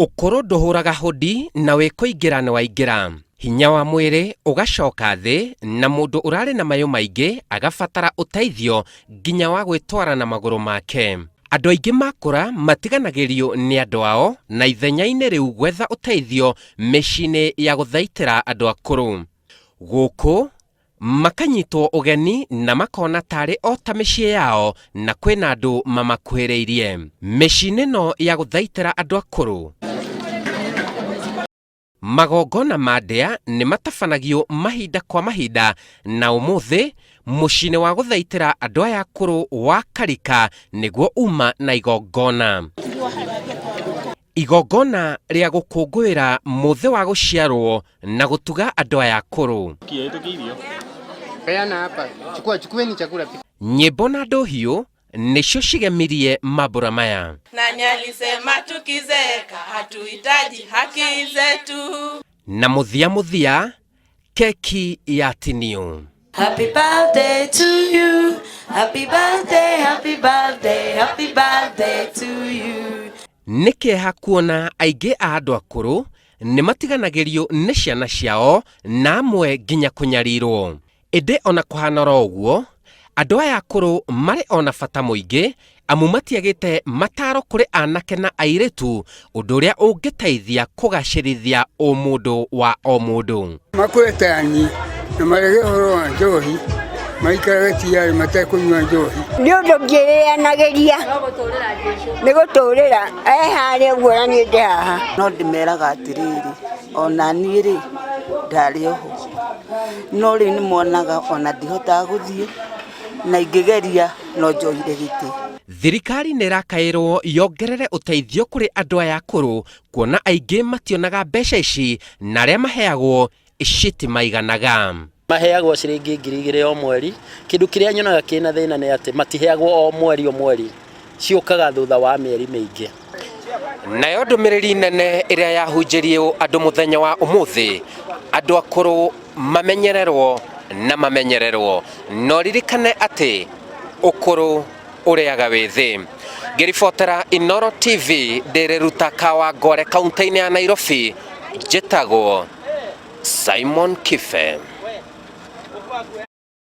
Ukuru nduhuraga hodi na wikuingira ni waingira. Hinya wa mwiri ugacoka thi na mundu urari na mayo maingi agabatara uteithio nginya wa gwitwara na maguru make. Andu aingi makura matiganagirio ni andu ao na ithenya-ini riu gwetha uteithio micini ya guthaitira andu akuru. Guku makanyitwo ugeni na makona tari o ta micii yao na kwina andu mamakuhiriirie. Micini no ya guthaitira andu akuru. Magongona ma ndea ni matabanagio mahinda kwa mahinda na umuthi mucini wa guthaitira andu aya akuru wa Karika niguo uma na igongona. Igongona ria gukungwira muthi wa guciarwo na gutuga andu aya akuru. Nyimbo na ndohiu nicio cigemirie mambura maya. Nani alisema tukizeka hatuhitaji haki zetu. Na muthia keki ya tinio. Happy birthday to you. Happy birthday, happy birthday, happy birthday to you. Nikeha kuona aingi a andu akuru ni matiganagirio ni ciana ciao na amwe nginya kunyarirwo. Inde ona kuhanora uguo andu aya akuru mari ona bata muingi amu matiagite mataro kuri anake na airitu undu uria ungiteithia kugacirithia umundu wa o mundu. Makwetani na marege horo wa njohi maikaraga tiari matakunywa njohi ni undu ngirianagiria ni guturira hari uguo na ni ndi haha no ndimeraga atiriri ona ni ri ndari oho no ri ni monaga ona ndihotaga guthie na ingigeria no njohire giti. Thirikari nirakairwo yongerere uteithio kuri andu aya akuru kuona aingi mationaga mbeca ici na aria maheagwo iciti maiganaga. Maheagwo ciringi 2,000 o mweri. Kindu kiria nyonaga kina thina ni ati matiheagwo o mweri ciukaga thutha wa mieri mingi. Nayo ndumiriri nene iria yahunjirio andu muthenya wa umuthi andu akuru mamenyererwo na mamenyererwo no ririkane ati ukuru uriaga withi. Ngiribotera Inooro TV ndireruta Kawangware kaunti-ini ya Nairobi njitagwo Simon Kife.